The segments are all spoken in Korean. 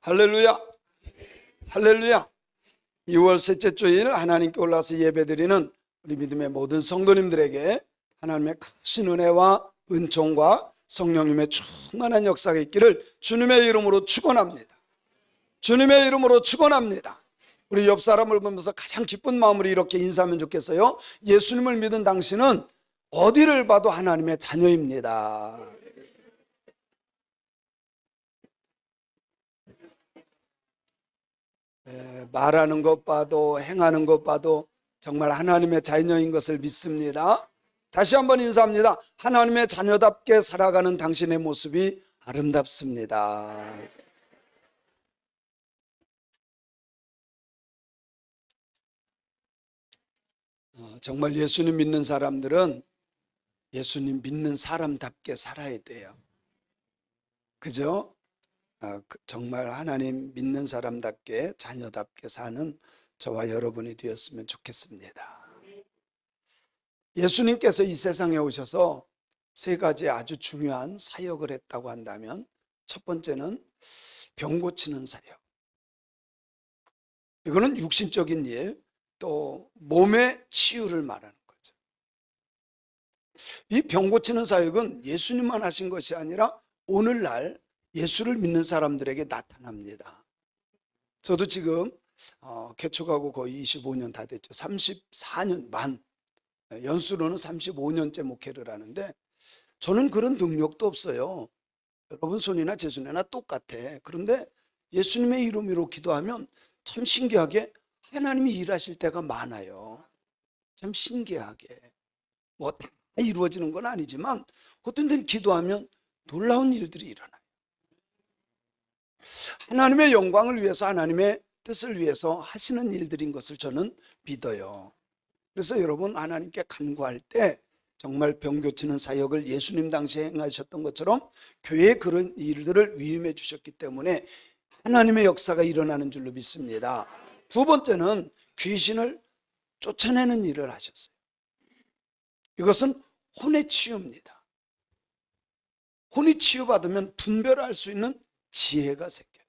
할렐루야, 할렐루야. 2월 셋째 주일 하나님께 올라서 예배드리는 우리 믿음의 모든 성도님들에게 하나님의 크신 은혜와 은총과 성령님의 충만한 역사가 있기를 주님의 이름으로 축원합니다. 주님의 이름으로 축원합니다. 우리 옆 사람을 보면서 가장 기쁜 마음으로 이렇게 인사하면 좋겠어요. 예수님을 믿은 당신은 어디를 봐도 하나님의 자녀입니다. 말하는 것 봐도 행하는 것 봐도 정말 하나님의 자녀인 것을 믿습니다. 다시 한번 인사합니다. 하나님의 자녀답게 살아가는 당신의 모습이 아름답습니다. 정말 예수님 믿는 사람들은 예수님 믿는 사람답게 살아야 돼요. 그죠? 정말 하나님 믿는 사람답게 자녀답게 사는 저와 여러분이 되었으면 좋겠습니다. 예수님께서 이 세상에 오셔서 세 가지 아주 중요한 사역을 했다고 한다면, 첫 번째는 병 고치는 사역. 이거는 육신적인 일, 또 몸의 치유를 말하는 거죠. 이 병 고치는 사역은 예수님만 하신 것이 아니라 오늘날 예수를 믿는 사람들에게 나타납니다. 저도 지금 개척하고 거의 25년 다 됐죠. 34년 만, 연수로는 35년째 목회를 하는데 저는 그런 능력도 없어요. 여러분 손이나 제 손이나 똑같아. 그런데 예수님의 이름으로 기도하면 참 신기하게 하나님이 일하실 때가 많아요. 참 신기하게. 뭐 다 이루어지는 건 아니지만 어떤 때는 기도하면 놀라운 일들이 일어나요. 하나님의 영광을 위해서, 하나님의 뜻을 위해서 하시는 일들인 것을 저는 믿어요. 그래서 여러분, 하나님께 간구할 때 정말 병 고치는 사역을 예수님 당시에 행하셨던 것처럼 교회에 그런 일들을 위임해 주셨기 때문에 하나님의 역사가 일어나는 줄로 믿습니다. 두 번째는 귀신을 쫓아내는 일을 하셨어요. 이것은 혼의 치유입니다. 혼이 치유받으면 분별할 수 있는 지혜가 생겨요.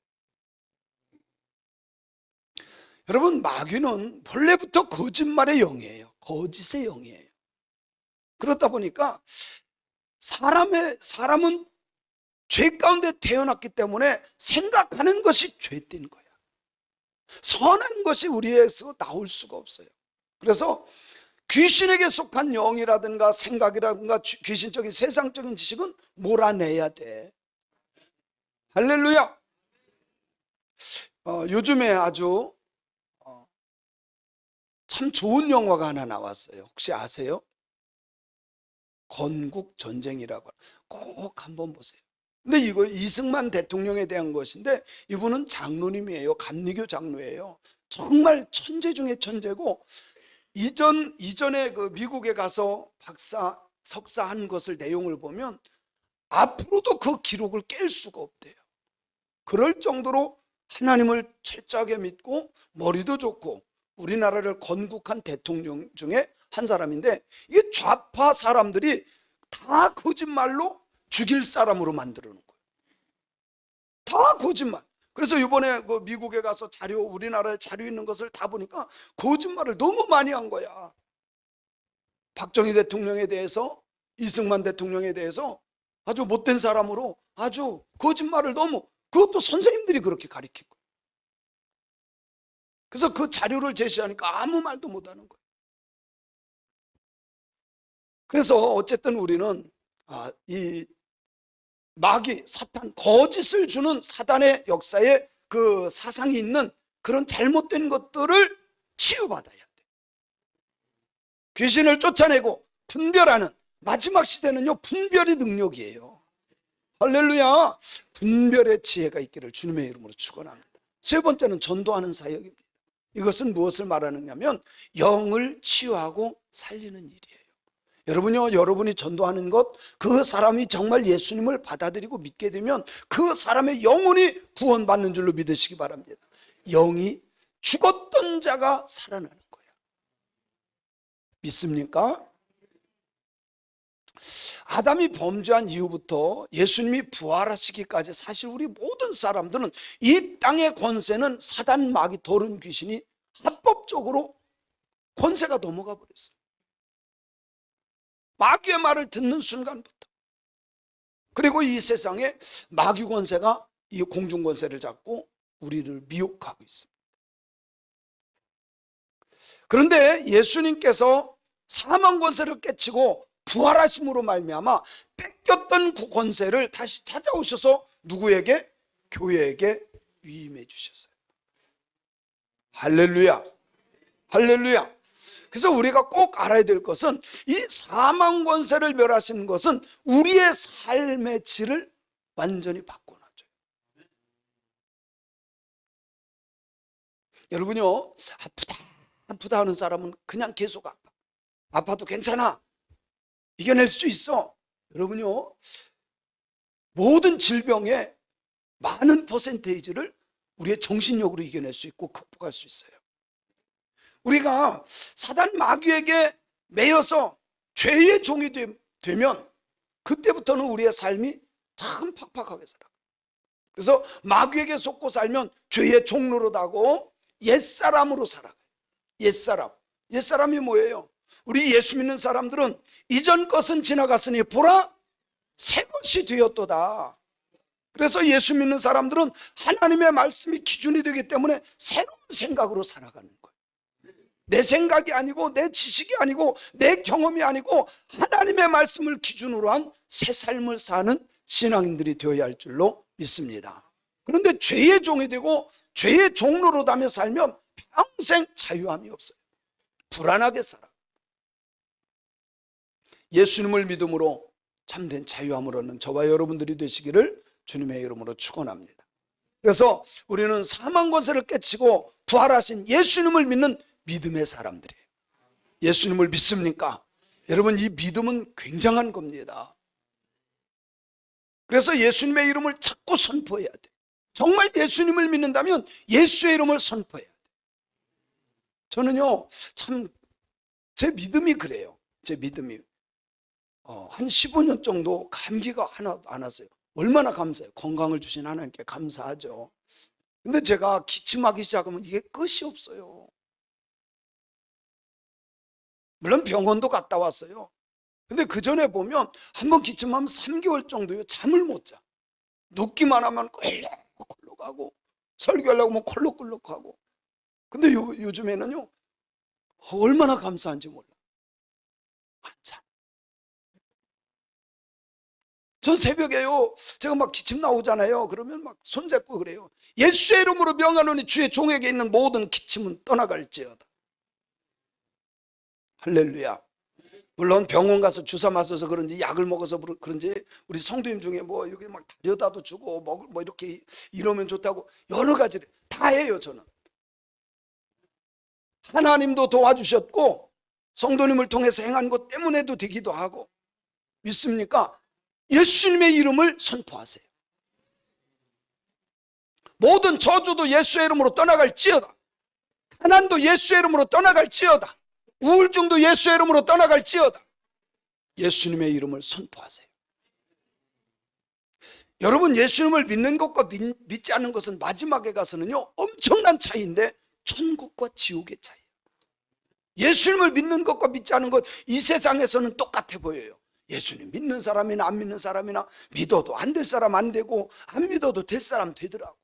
여러분, 마귀는 본래부터 거짓말의 영이에요. 거짓의 영이에요. 그렇다 보니까 사람은 죄 가운데 태어났기 때문에 생각하는 것이 죄된 거야. 선한 것이 우리에서 나올 수가 없어요. 그래서 귀신에게 속한 영이라든가 생각이라든가 귀신적인 세상적인 지식은 몰아내야 돼. 할렐루야. 요즘에 아주 참 좋은 영화가 하나 나왔어요. 혹시 아세요? 건국전쟁이라고. 꼭 한번 보세요. 근데 이거 이승만 대통령에 대한 것인데, 이분은 장로님이에요. 감리교 장로예요. 정말 천재 중에 천재고, 이전에 그 미국에 가서 박사, 석사 한 것을 내용을 보면 앞으로도 그 기록을 깰 수가 없대요. 그럴 정도로 하나님을 철저하게 믿고 머리도 좋고 우리나라를 건국한 대통령 중에 한 사람인데, 이게 좌파 사람들이 다 거짓말로 죽일 사람으로 만들어 놓은 거예요. 다 거짓말. 그래서 이번에 그 미국에 가서 우리나라에 자료 있는 것을 다 보니까 거짓말을 너무 많이 한 거야. 박정희 대통령에 대해서, 이승만 대통령에 대해서 아주 못된 사람으로 아주 거짓말을 너무, 그것도 선생님들이 그렇게 가르친 거예요. 그래서 그 자료를 제시하니까 아무 말도 못하는 거예요. 그래서 어쨌든 우리는 이 마귀, 사탄, 거짓을 주는 사단의 역사에 그 사상이 있는 그런 잘못된 것들을 치유받아야 돼. 귀신을 쫓아내고 분별하는 마지막 시대는요, 분별의 능력이에요. 할렐루야. 분별의 지혜가 있기를 주님의 이름으로 축원합니다. 세 번째는 전도하는 사역입니다. 이것은 무엇을 말하느냐면 영을 치유하고 살리는 일이에요. 여러분요, 여러분이 전도하는 것, 그 사람이 정말 예수님을 받아들이고 믿게 되면 그 사람의 영혼이 구원받는 줄로 믿으시기 바랍니다. 영이 죽었던 자가 살아나는 거예요. 믿습니까? 아담이 범죄한 이후부터 예수님이 부활하시기까지 사실 우리 모든 사람들은 이 땅의 권세는 사단, 마귀, 더러운 귀신이 합법적으로 권세가 넘어가 버렸어요. 마귀의 말을 듣는 순간부터. 그리고 이 세상에 마귀 권세가 이 공중 권세를 잡고 우리를 미혹하고 있습니다. 그런데 예수님께서 사망 권세를 깨치고 부활하심으로 말미암아 뺏겼던 그 권세를 다시 찾아오셔서 누구에게? 교회에게 위임해 주셨어요. 할렐루야, 할렐루야. 그래서 우리가 꼭 알아야 될 것은 이 사망 권세를 멸하시는 것은 우리의 삶의 질을 완전히 바꿔놔줘요. 여러분요, 아프다 하는 사람은 그냥 계속 아파도 괜찮아, 이겨낼 수 있어. 여러분요, 모든 질병의 많은 퍼센테이지를 우리의 정신력으로 이겨낼 수 있고 극복할 수 있어요. 우리가 사단 마귀에게 매여서 죄의 종이 되면 그때부터는 우리의 삶이 참 팍팍하게 살아. 그래서 마귀에게 속고 살면 죄의 종로로다고 옛사람으로 살아가요. 옛사람이 뭐예요? 우리 예수 믿는 사람들은 이전 것은 지나갔으니 보라 새 것이 되었도다. 그래서 예수 믿는 사람들은 하나님의 말씀이 기준이 되기 때문에 새로운 생각으로 살아가는 거예요. 내 생각이 아니고 내 지식이 아니고 내 경험이 아니고 하나님의 말씀을 기준으로 한 새 삶을 사는 신앙인들이 되어야 할 줄로 믿습니다. 그런데 죄의 종이 되고 죄의 종로로 다며 살면 평생 자유함이 없어요. 불안하게 살아. 예수님을 믿음으로 참된 자유함을 얻는 저와 여러분들이 되시기를 주님의 이름으로 축원합니다. 그래서 우리는 사망 권세를 깨치고 부활하신 예수님을 믿는 믿음의 사람들이에요. 예수님을 믿습니까? 여러분, 이 믿음은 굉장한 겁니다. 그래서 예수님의 이름을 자꾸 선포해야 돼. 정말 예수님을 믿는다면 예수의 이름을 선포해야 돼. 저는요, 참 제 믿음이 그래요. 제 믿음이 한 15년 정도 감기가 하나도 안 왔어요. 얼마나 감사해요. 건강을 주신 하나님께 감사하죠. 근데 제가 기침하기 시작하면 이게 끝이 없어요. 물론 병원도 갔다 왔어요. 근데 그 전에 보면 한번 기침하면 3개월 정도요 잠을 못 자. 눕기만 하면 콜록콜록하고 설교하려고 하면 콜록콜록하고. 근데 요즘에는요 얼마나 감사한지 몰라. 한참. 전 새벽에요 제가 막 기침 나오잖아요. 그러면 막 손잡고 그래요. 예수의 이름으로 명하노니 주의 종에게 있는 모든 기침은 떠나갈지어다. 할렐루야. 물론 병원 가서 주사 맞아서 그런지 약을 먹어서 그런지 우리 성도님 중에 뭐 이렇게 막 다려다도 주고 뭐 이렇게 이러면 좋다고 여러 가지를 다 해요. 저는 하나님도 도와주셨고 성도님을 통해서 행한 것 때문에도 되기도 하고. 믿습니까? 예수님의 이름을 선포하세요. 모든 저주도 예수의 이름으로 떠나갈지어다. 가난도 예수의 이름으로 떠나갈지어다. 우울증도 예수의 이름으로 떠나갈지어다. 예수님의 이름을 선포하세요. 여러분, 예수님을 믿는 것과 믿지 않는 것은 마지막에 가서는요 엄청난 차이인데 천국과 지옥의 차이. 예수님을 믿는 것과 믿지 않는 것, 이 세상에서는 똑같아 보여요. 예수님 믿는 사람이나 안 믿는 사람이나 믿어도 안 될 사람 안 되고 안 믿어도 될 사람 되더라고.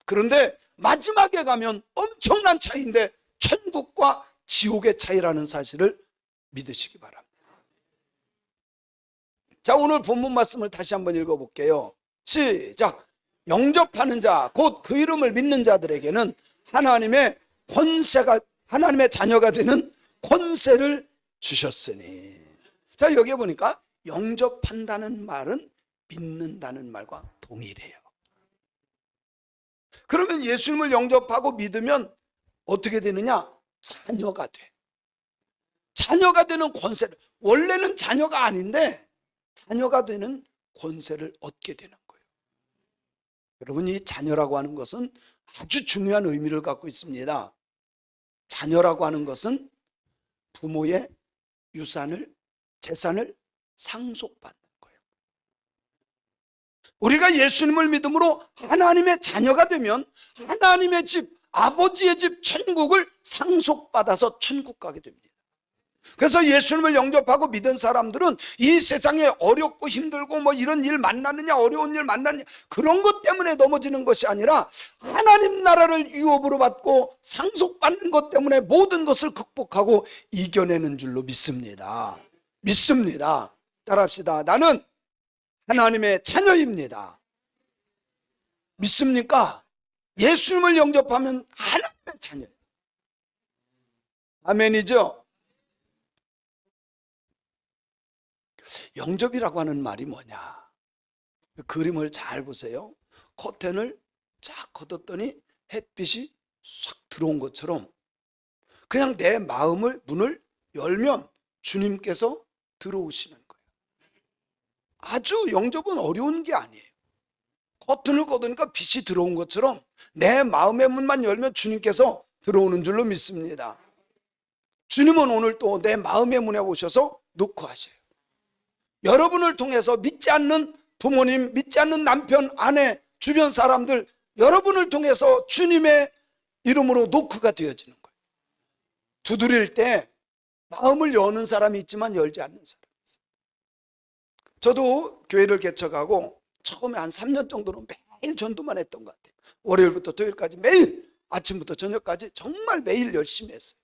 그런데 마지막에 가면 엄청난 차이인데 천국과 지옥의 차이라는 사실을 믿으시기 바랍니다. 자, 오늘 본문 말씀을 다시 한번 읽어볼게요. 시작. 영접하는 자, 곧 그 이름을 믿는 자들에게는 하나님의 자녀가 되는 권세를 주셨으니. 자, 여기에 보니까 영접한다는 말은 믿는다는 말과 동일해요. 그러면 예수님을 영접하고 믿으면 어떻게 되느냐? 자녀가 돼. 자녀가 되는 권세를, 원래는 자녀가 아닌데 자녀가 되는 권세를 얻게 되는 거예요. 여러분, 이 자녀라고 하는 것은 아주 중요한 의미를 갖고 있습니다. 자녀라고 하는 것은 부모의 재산을 상속받는 거예요. 우리가 예수님을 믿음으로 하나님의 자녀가 되면 하나님의 집, 아버지의 집 천국을 상속받아서 천국 가게 됩니다. 그래서 예수님을 영접하고 믿은 사람들은 이 세상에 어렵고 힘들고 뭐 이런 일 만나느냐, 어려운 일 만나느냐, 그런 것 때문에 넘어지는 것이 아니라 하나님 나라를 유업으로 받고 상속받는 것 때문에 모든 것을 극복하고 이겨내는 줄로 믿습니다. 믿습니다. 따라합시다. 나는 하나님의 자녀입니다. 믿습니까? 예수님을 영접하면 하나님의 자녀예요. 아멘이죠? 영접이라고 하는 말이 뭐냐? 그림을 잘 보세요. 커튼을 쫙 걷었더니 햇빛이 싹 들어온 것처럼 그냥 내 마음을 문을 열면 주님께서 들어오시는 거예요. 아주 영접은 어려운 게 아니에요. 커튼을 걷으니까 빛이 들어온 것처럼 내 마음의 문만 열면 주님께서 들어오는 줄로 믿습니다. 주님은 오늘 또 내 마음의 문에 오셔서 녹화하셔요. 여러분을 통해서 믿지 않는 부모님, 믿지 않는 남편, 아내, 주변 사람들, 여러분을 통해서 주님의 이름으로 노크가 되어지는 거예요. 두드릴 때 마음을 여는 사람이 있지만 열지 않는 사람이 있어요. 저도 교회를 개척하고 처음에 한 3년 정도는 매일 전도만 했던 것 같아요. 월요일부터 토요일까지 매일 아침부터 저녁까지 정말 매일 열심히 했어요.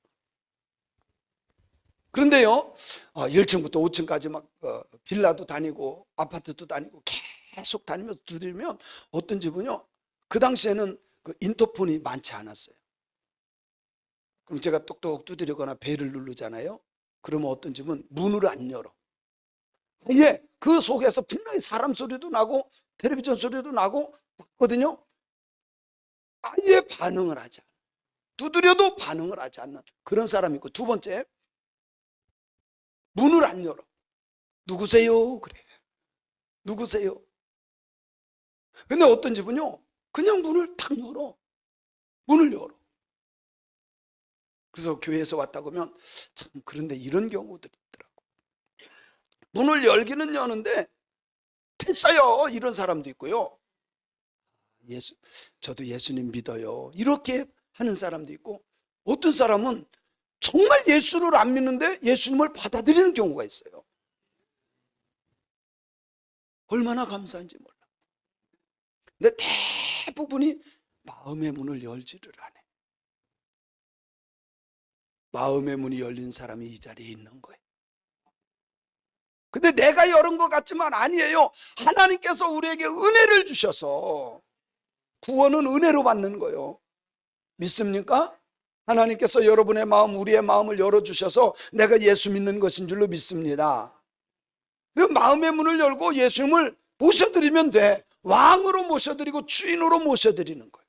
그런데요, 1층부터 5층까지 막 빌라도 다니고 아파트도 다니고 계속 다니면서 두드리면 어떤 집은요, 그 당시에는 그 인터폰이 많지 않았어요. 그럼 제가 똑똑 두드리거나 벨을 누르잖아요. 그러면 어떤 집은 문을 안 열어. 예, 그 속에서 분명히 사람 소리도 나고 텔레비전 소리도 나고 났거든요. 아예 반응을 하지 않아. 두드려도 반응을 하지 않는 그런 사람이 있고, 두 번째, 문을 안 열어. 누구세요? 그래. 누구세요? 근데 어떤 집은요, 그냥 문을 탁 열어. 문을 열어. 그래서 교회에서 왔다고 하면, 참, 그런데 이런 경우들이 있더라고. 문을 열기는 여는데, 됐어요. 이런 사람도 있고요. 저도 예수님 믿어요. 이렇게 하는 사람도 있고, 어떤 사람은 정말 예수를 안 믿는데 예수님을 받아들이는 경우가 있어요. 얼마나 감사한지 몰라. 근데 대부분이 마음의 문을 열지를 않아. 마음의 문이 열린 사람이 이 자리에 있는 거예요. 근데 내가 열은 것 같지만 아니에요. 하나님께서 우리에게 은혜를 주셔서, 구원은 은혜로 받는 거예요. 믿습니까? 하나님께서 여러분의 마음, 우리의 마음을 열어주셔서 내가 예수 믿는 것인 줄로 믿습니다. 그 마음의 문을 열고 예수님을 모셔드리면 돼. 왕으로 모셔드리고 주인으로 모셔드리는 거예요.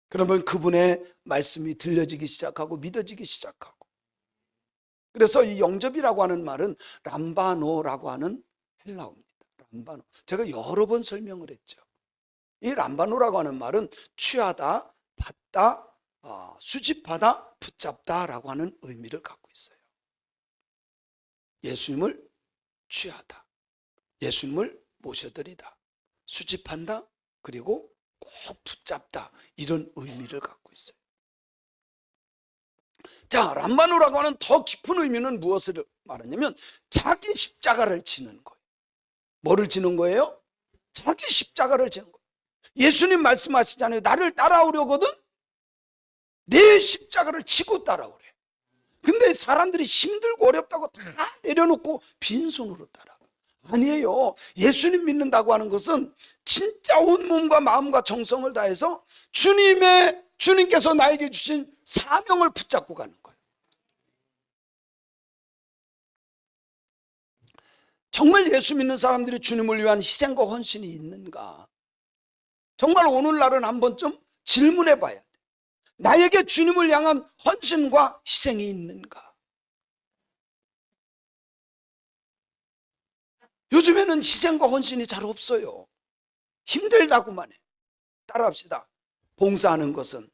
그러면 그분의 말씀이 들려지기 시작하고 믿어지기 시작하고. 그래서 이 영접이라고 하는 말은 람바노라고 하는 헬라어입니다. 람바노. 제가 여러 번 설명을 했죠. 이 람바노라고 하는 말은 취하다, 받다, 수집하다, 붙잡다라고 하는 의미를 갖고 있어요. 예수님을 취하다, 예수님을 모셔드리다, 수집한다, 그리고 꼭 붙잡다, 이런 의미를 갖고 있어요. 자, 람바노라고 하는 더 깊은 의미는 무엇을 말하냐면 자기 십자가를 지는 거예요. 뭐를 지는 거예요? 자기 십자가를 지는 거예요. 예수님 말씀하시잖아요. 나를 따라오려거든 내 십자가를 지고 따라오래. 근데 사람들이 힘들고 어렵다고 다 내려놓고 빈손으로 따라가. 아니에요. 예수님 믿는다고 하는 것은 진짜 온 몸과 마음과 정성을 다해서 주님께서 나에게 주신 사명을 붙잡고 가는 거예요. 정말 예수 믿는 사람들이 주님을 위한 희생과 헌신이 있는가? 정말 오늘날은 한 번쯤 질문해 봐야 돼. 나에게 주님을 향한 헌신과 희생이 있는가? 요즘에는 희생과 헌신이 잘 없어요. 힘들다고만 해. 따라합시다. 봉사하는 것은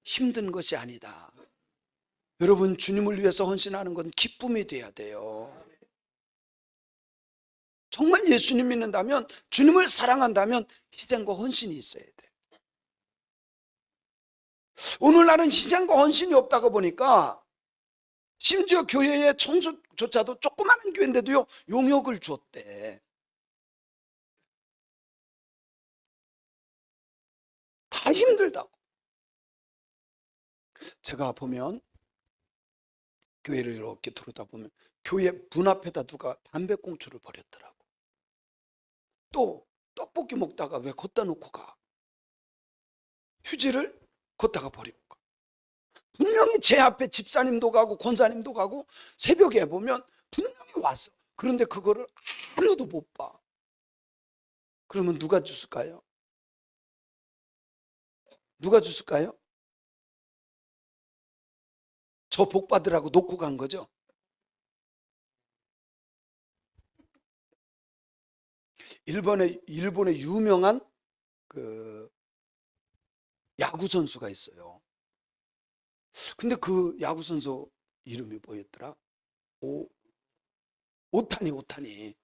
힘든 것이 아니다. 여러분, 주님을 위해서 헌신하는 건 기쁨이 돼야 돼요. 정말 예수님 믿는다면, 주님을 사랑한다면 희생과 헌신이 있어야 돼. 오늘날은 희생과 헌신이 없다가 보니까 심지어 교회의 청소조차도 조그마한 교회인데도요 용역을 줬대. 다 힘들다고. 제가 보면 교회를 이렇게 들어다 보면 교회 문 앞에다 누가 담배꽁초를 버렸더라고. 또 떡볶이 먹다가 왜 걷다 놓고 가? 휴지를 걷다가 버리고 가. 분명히 제 앞에 집사님도 가고 권사님도 가고 새벽에 보면 분명히 왔어. 그런데 그거를 아무도 못 봐. 그러면 누가 주실까요? 누가 주실까요? 저 복 받으라고 놓고 간 거죠. 일본의 유명한 그 야구 선수가 있어요. 근데 그 야구 선수 이름이 뭐였더라? 오타니.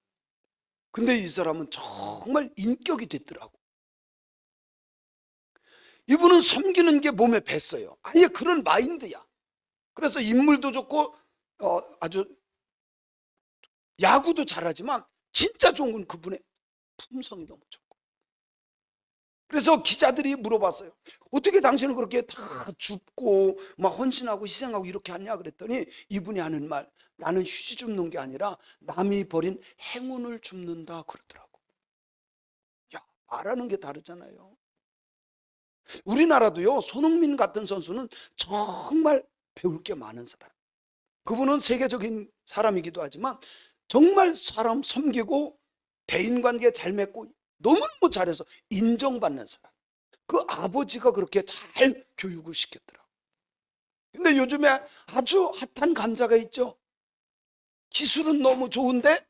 근데 이 사람은 정말 인격이 됐더라고. 이분은 섬기는 게 몸에 뱄어요. 아예 그런 마인드야. 그래서 인물도 좋고 아주 야구도 잘하지만 진짜 좋은 건 그분의 품성이 너무 좋고. 그래서 기자들이 물어봤어요. 어떻게 당신은 그렇게 다 줍고 막 헌신하고 희생하고 이렇게 하냐 그랬더니 이분이 하는 말, 나는 휴지 줍는 게 아니라 남이 버린 행운을 줍는다 그러더라고. 야, 말하는 게 다르잖아요. 우리나라도요 손흥민 같은 선수는 정말 배울 게 많은 사람. 그분은 세계적인 사람이기도 하지만 정말 사람 섬기고 대인관계 잘 맺고 너무너무 잘해서 인정받는 사람. 그 아버지가 그렇게 잘 교육을 시켰더라고. 근데 요즘에 아주 핫한 감자가 있죠. 기술은 너무 좋은데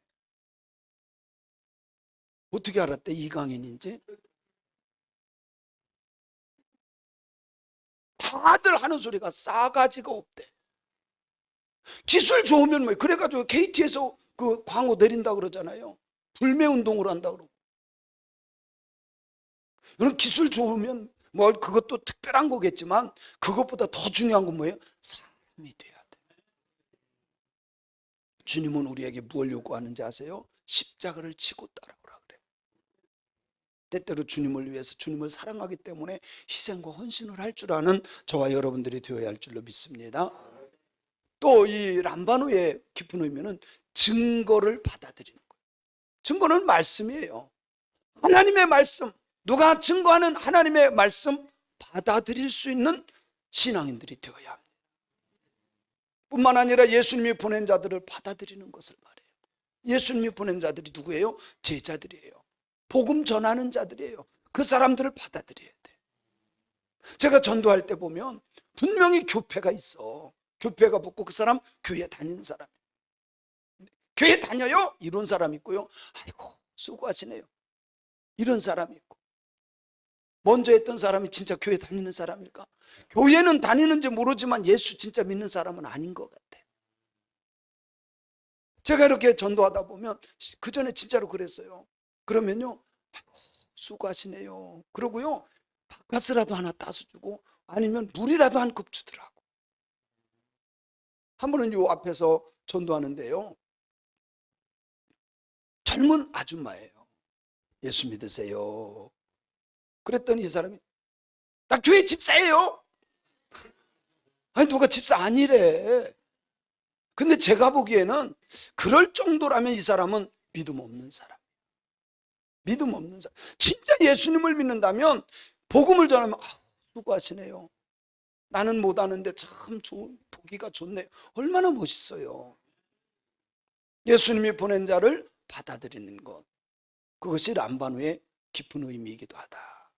어떻게 알았대? 이강인인지. 다들 하는 소리가 싸가지가 없대. 기술 좋으면 뭐 그래가지고 KT에서 그 광고 내린다 그러잖아요. 불매 운동을 한다 그러고. 이런 기술 좋으면 뭐 그것도 특별한 거겠지만 그것보다 더 중요한 건 뭐예요? 사람이 돼야 돼. 주님은 우리에게 무엇을 요구하는지 아세요? 십자가를 지고 따라오라 그래. 때때로 주님을 위해서, 주님을 사랑하기 때문에 희생과 헌신을 할 줄 아는 저와 여러분들이 되어야 할 줄로 믿습니다. 또 이 람바노의 깊은 의미는 증거를 받아들이는 거예요. 증거는 말씀이에요. 하나님의 말씀, 누가 증거하는 하나님의 말씀 받아들일 수 있는 신앙인들이 되어야 합니다. 뿐만 아니라 예수님이 보낸 자들을 받아들이는 것을 말해요. 예수님이 보낸 자들이 누구예요? 제자들이에요. 복음 전하는 자들이에요. 그 사람들을 받아들여야 돼. 제가 전도할 때 보면 분명히 교패가 있어. 교패가 붙고 그 사람 교회 다니는 사람. 교회 다녀요? 이런 사람 있고요. 아이고 수고하시네요. 이런 사람이 있고. 먼저 했던 사람이 진짜 교회 다니는 사람일까? 교회는 다니는지 모르지만 예수 진짜 믿는 사람은 아닌 것 같아. 제가 이렇게 전도하다 보면 그 전에 진짜로 그랬어요. 그러면요, 아이고, 수고하시네요. 그러고요, 바카스라도 하나 따서 주고 아니면 물이라도 한 컵 주더라고. 한 번은 요 앞에서 전도하는데요, 젊은 아줌마예요. 예수 믿으세요. 그랬더니 이 사람이 나 교회 집사예요. 아니 누가 집사 아니래. 근데 제가 보기에는 그럴 정도라면 이 사람은 믿음 없는 사람. 믿음 없는 사람. 진짜 예수님을 믿는다면 복음을 전하면 수고하시네요. 나는 못하는데 참 좋은 보기가 좋네요. 얼마나 멋있어요. 예수님이 보낸 자를 받아들이는 것, 그것이 람바노의 깊은 의미이기도 하다.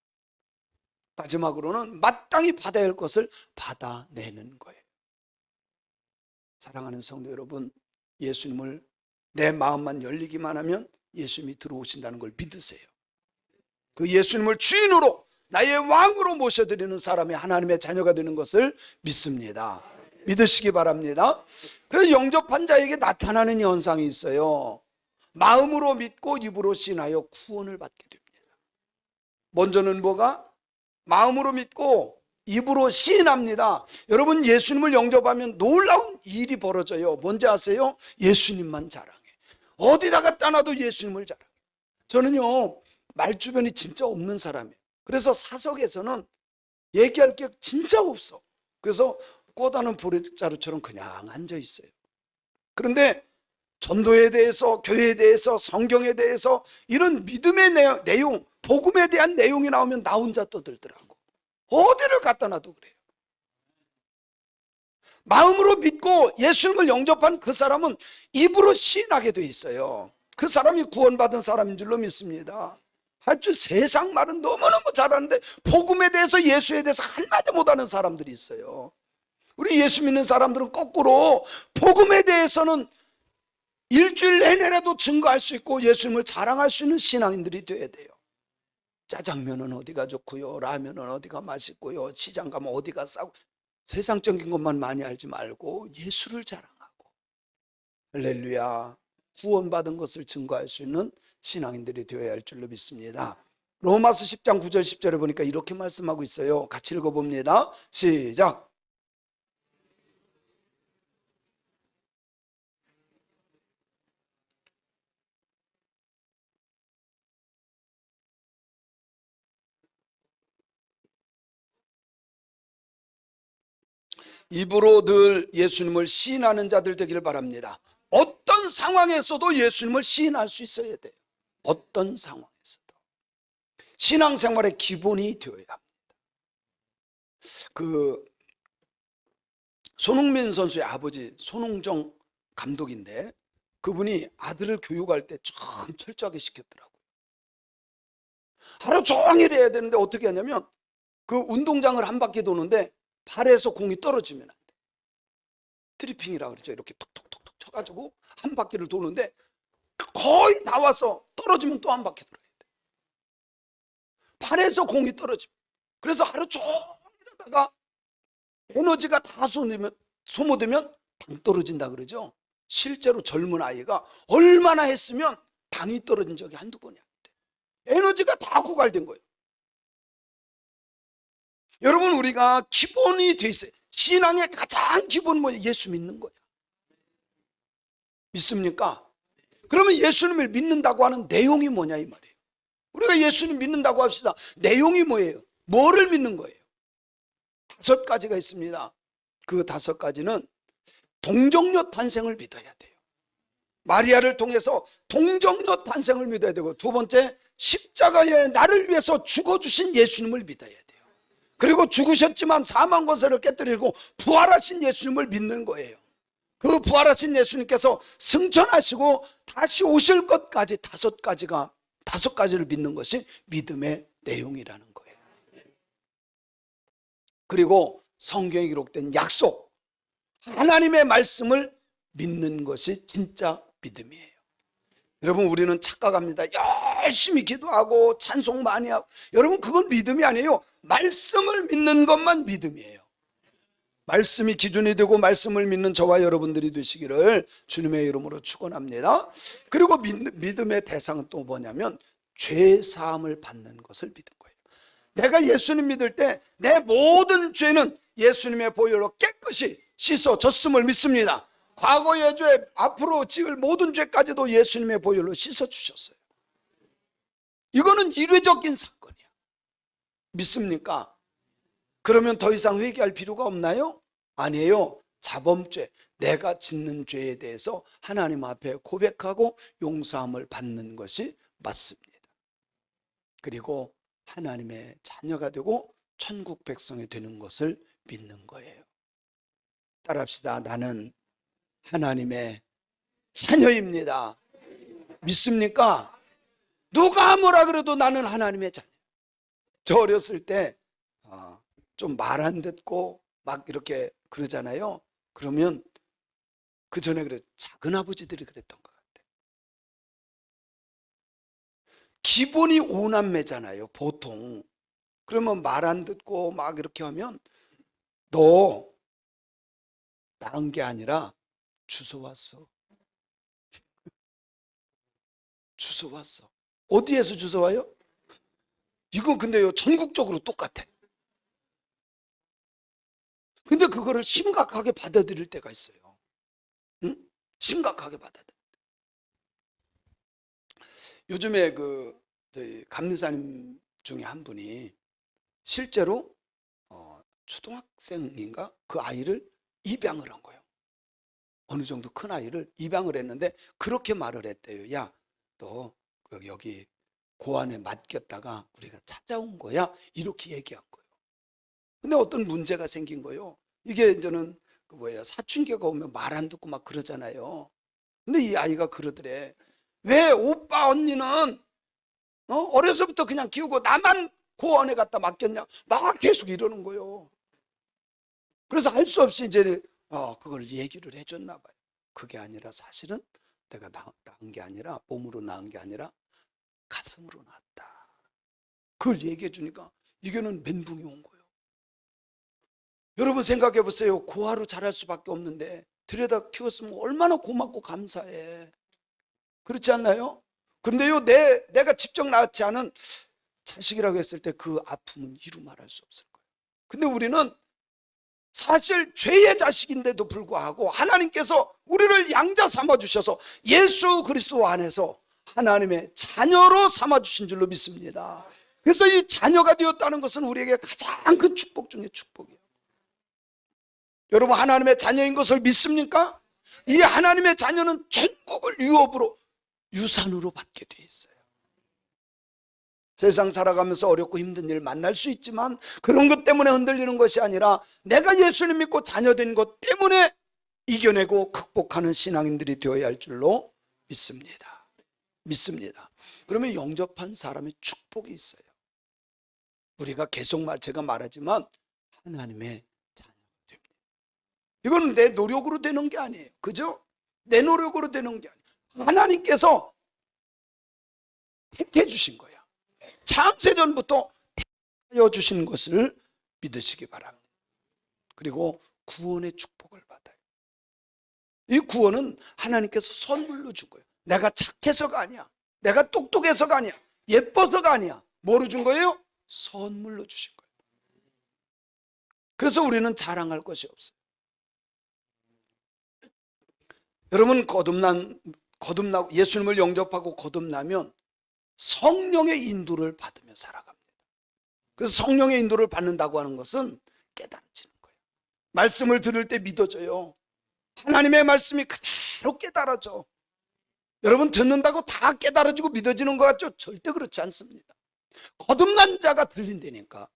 마지막으로는 마땅히 받아야 할 것을 받아내는 거예요. 사랑하는 성도 여러분, 예수님을 내 마음만 열리기만 하면 예수님이 들어오신다는 걸 믿으세요. 그 예수님을 주인으로 나의 왕으로 모셔드리는 사람이 하나님의 자녀가 되는 것을 믿습니다. 믿으시기 바랍니다. 그래서 영접한 자에게 나타나는 현상이 있어요. 마음으로 믿고 입으로 신하여 구원을 받게 됩니다. 먼저는 뭐가? 마음으로 믿고 입으로 시인합니다. 여러분, 예수님을 영접하면 놀라운 일이 벌어져요. 뭔지 아세요? 예수님만 자랑해. 어디다 갖다 놔도 예수님을 자랑해. 저는요, 말주변이 진짜 없는 사람이에요. 그래서 사석에서는 얘기할 게 진짜 없어. 그래서 꼬다는 보리자루처럼 그냥 앉아 있어요. 그런데 전도에 대해서, 교회에 대해서, 성경에 대해서 이런 믿음의 내용, 복음에 대한 내용이 나오면 나 혼자 떠들더라고. 어디를 갖다 놔도 그래요. 마음으로 믿고 예수님을 영접한 그 사람은 입으로 시인하게 돼 있어요. 그 사람이 구원받은 사람인 줄로 믿습니다. 아주 세상 말은 너무너무 잘하는데 복음에 대해서, 예수에 대해서 한마디 못하는 사람들이 있어요. 우리 예수 믿는 사람들은 거꾸로 복음에 대해서는 일주일 내내라도 증거할 수 있고 예수님을 자랑할 수 있는 신앙인들이 돼야 돼요. 짜장면은 어디가 좋고요, 라면은 어디가 맛있고요, 시장 가면 어디가 싸고, 세상적인 것만 많이 알지 말고 예수를 자랑하고, 할렐루야, 구원받은 것을 증거할 수 있는 신앙인들이 되어야 할 줄로 믿습니다. 로마서 10장 9절 10절에 보니까 이렇게 말씀하고 있어요. 같이 읽어봅니다. 시작. 입으로 늘 예수님을 시인하는 자들 되기를 바랍니다. 어떤 상황에서도 예수님을 시인할 수 있어야 돼요. 어떤 상황에서도. 신앙생활의 기본이 되어야 합니다. 손흥민 선수의 아버지 손흥정 감독인데, 그분이 아들을 교육할 때 참 철저하게 시켰더라고요. 하루 종일 해야 되는데 어떻게 하냐면, 그 운동장을 한 바퀴 도는데 발에서 공이 떨어지면 안 돼. 트리핑이라고 그러죠. 이렇게 톡톡톡톡 쳐가지고 한 바퀴를 도는데 거의 다 와서 떨어지면 또 한 바퀴 돌아야 돼. 발에서 공이 떨어지면. 그래서 하루 종일 하다가 에너지가 다 소모되면 당 떨어진다 그러죠. 실제로 젊은 아이가 얼마나 했으면 당이 떨어진 적이 한두 번이 안 돼. 에너지가 다 고갈된 거예요. 여러분, 우리가 기본이 돼 있어요. 신앙의 가장 기본 뭐예요? 예수 믿는 거예요. 믿습니까? 그러면 예수님을 믿는다고 하는 내용이 뭐냐 이 말이에요. 우리가 예수님 믿는다고 합시다. 내용이 뭐예요? 뭐를 믿는 거예요? 5가지가 있습니다. 그 5가지는 동정녀 탄생을 믿어야 돼요. 마리아를 통해서 동정녀 탄생을 믿어야 되고, 두 번째, 십자가에 나를 위해서 죽어주신 예수님을 믿어야 돼요. 그리고 죽으셨지만 사망 권세를 깨뜨리고 부활하신 예수님을 믿는 거예요. 그 부활하신 예수님께서 승천하시고 다시 오실 것까지 5가지를 믿는 것이 믿음의 내용이라는 거예요. 그리고 성경에 기록된 약속, 하나님의 말씀을 믿는 것이 진짜 믿음이에요. 여러분, 우리는 착각합니다. 열심히 기도하고 찬송 많이 하고, 여러분, 그건 믿음이 아니에요. 말씀을 믿는 것만 믿음이에요. 말씀이 기준이 되고 말씀을 믿는 저와 여러분들이 되시기를 주님의 이름으로 축원합니다. 그리고 믿음의 대상은 또 뭐냐면 죄 사함을 받는 것을 믿는 거예요. 내가 예수님 믿을 때 내 모든 죄는 예수님의 보혈로 깨끗이 씻어졌음을 믿습니다. 과거의 죄, 앞으로 지을 모든 죄까지도 예수님의 보혈로 씻어주셨어요. 이거는 일회적인 사건이야. 믿습니까? 그러면 더 이상 회개할 필요가 없나요? 아니에요. 자범죄, 내가 짓는 죄에 대해서 하나님 앞에 고백하고 용서함을 받는 것이 맞습니다. 그리고 하나님의 자녀가 되고 천국 백성이 되는 것을 믿는 거예요. 따라합시다. 나는 하나님의 자녀입니다. 믿습니까? 누가 뭐라 그래도 나는 하나님의 자녀. 저 어렸을 때 좀 말 안 듣고 막 이렇게 그러잖아요. 그러면 그 전에 그래, 작은 아버지들이 그랬던 것 같아요. 기본이 5남매잖아요 보통. 그러면 말 안 듣고 막 이렇게 하면 너 낳은 게 아니라 주워 왔어. 주워왔어. 어디에서 주워와요? 이거 근데요 전국적으로 똑같아. 근데 그거를 심각하게 받아들일 때가 있어요. 응? 심각하게 받아들여. 요즘에 저희 감리사님 중에 한 분이 실제로 초등학생인가 그 아이를 입양을 한 거예요. 어느 정도 큰 아이를 입양을 했는데 그렇게 말을 했대요. 야, 너 여기 고안에 맡겼다가 우리가 찾아온 거야. 이렇게 얘기한 거예요. 근데 어떤 문제가 생긴 거예요. 이게 이제는 사춘기가 오면 말 안 듣고 막 그러잖아요. 근데 이 아이가 그러더래. 왜 오빠 언니는 어려서부터 그냥 키우고 나만 고아원에 갖다 맡겼냐? 막 계속 이러는 거예요. 그래서 할 수 없이 이제 그걸 얘기를 해줬나 봐요. 그게 아니라 사실은 내가 낳은 게 아니라 몸으로 낳은 게 아니라 가슴으로 낳았다. 그걸 얘기해 주니까 이게는 멘붕이 온 거예요. 여러분 생각해 보세요. 고아로 자랄 수밖에 없는데 들여다 키웠으면 얼마나 고맙고 감사해. 그렇지 않나요? 그런데요 내가 직접 낳지 않은 자식이라고 했을 때 그 아픔은 이루 말할 수 없을 거예요. 근데 우리는 사실 죄의 자식인데도 불구하고 하나님께서 우리를 양자 삼아주셔서 예수 그리스도 안에서 하나님의 자녀로 삼아주신 줄로 믿습니다. 그래서 이 자녀가 되었다는 것은 우리에게 가장 큰 축복 중에 축복이에요. 여러분 하나님의 자녀인 것을 믿습니까? 이 하나님의 자녀는 전국을 유업으로 유산으로 받게 돼 있어요. 세상 살아가면서 어렵고 힘든 일 만날 수 있지만 그런 것 때문에 흔들리는 것이 아니라 내가 예수님 믿고 자녀된 것 때문에 이겨내고 극복하는 신앙인들이 되어야 할 줄로 믿습니다. 믿습니다. 그러면 영접한 사람의 축복이 있어요. 우리가 계속 제가 말하지만 하나님의 자녀가 됩니다. 이건 내 노력으로 되는 게 아니에요. 그죠? 내 노력으로 되는 게 아니에요. 하나님께서 택해 주신 거예요. 창세전부터 택하여 주신 것을 믿으시기 바랍니다. 그리고 구원의 축복을 받아요. 이 구원은 하나님께서 선물로 준 거예요. 내가 착해서가 아니야. 내가 똑똑해서가 아니야. 예뻐서가 아니야. 뭐로 준 거예요? 선물로 주신 거예요. 그래서 우리는 자랑할 것이 없어요. 여러분 거듭나고 예수님을 영접하고 거듭나면 성령의 인도를 받으며 살아갑니다. 그래서 성령의 인도를 받는다고 하는 것은 깨달아지는 거예요. 말씀을 들을 때 믿어져요. 하나님의 말씀이 그대로 깨달아져. 여러분 듣는다고 다 깨달아지고 믿어지는 것 같죠? 절대 그렇지 않습니다. 거듭난 자가 들린다니까.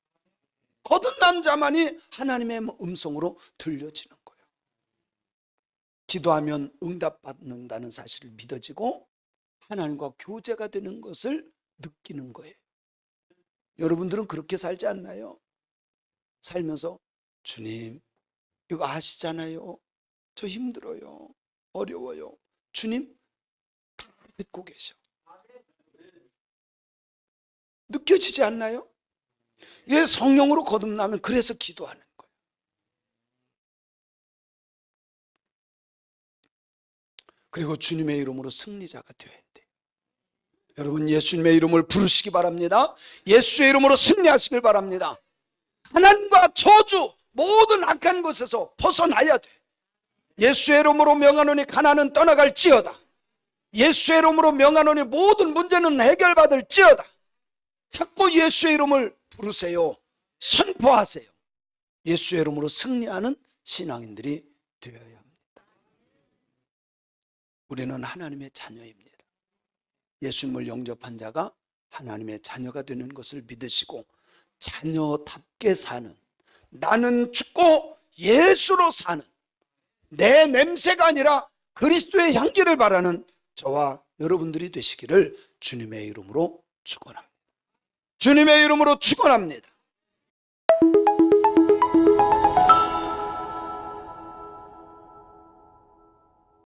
거듭난 자만이 하나님의 음성으로 들려지는 거예요. 기도하면 응답받는다는 사실을 믿어지고 하나님과 교제가 되는 것을 느끼는 거예요. 여러분들은 그렇게 살지 않나요? 살면서 주님 이거 아시잖아요. 저 힘들어요. 어려워요. 주님 다 듣고 계셔. 느껴지지 않나요? 이게 성령으로 거듭나면 그래서 기도하는 거예요. 그리고 주님의 이름으로 승리자가 되어야 돼요. 여러분 예수님의 이름을 부르시기 바랍니다. 예수의 이름으로 승리하시길 바랍니다. 가난과 저주 모든 악한 것에서 벗어나야 돼. 예수의 이름으로 명하노니 가난은 떠나갈지어다. 예수의 이름으로 명하노니 모든 문제는 해결받을지어다. 자꾸 예수의 이름을 부르세요. 선포하세요. 예수의 이름으로 승리하는 신앙인들이 되어야 합니다. 우리는 하나님의 자녀입니다. 예수님을 영접한 자가 하나님의 자녀가 되는 것을 믿으시고 자녀답게 사는, 나는 죽고 예수로 사는, 내 냄새가 아니라 그리스도의 향기를 바라는 저와 여러분들이 되시기를 주님의 이름으로 축원합니다. 주님의 이름으로 축원합니다.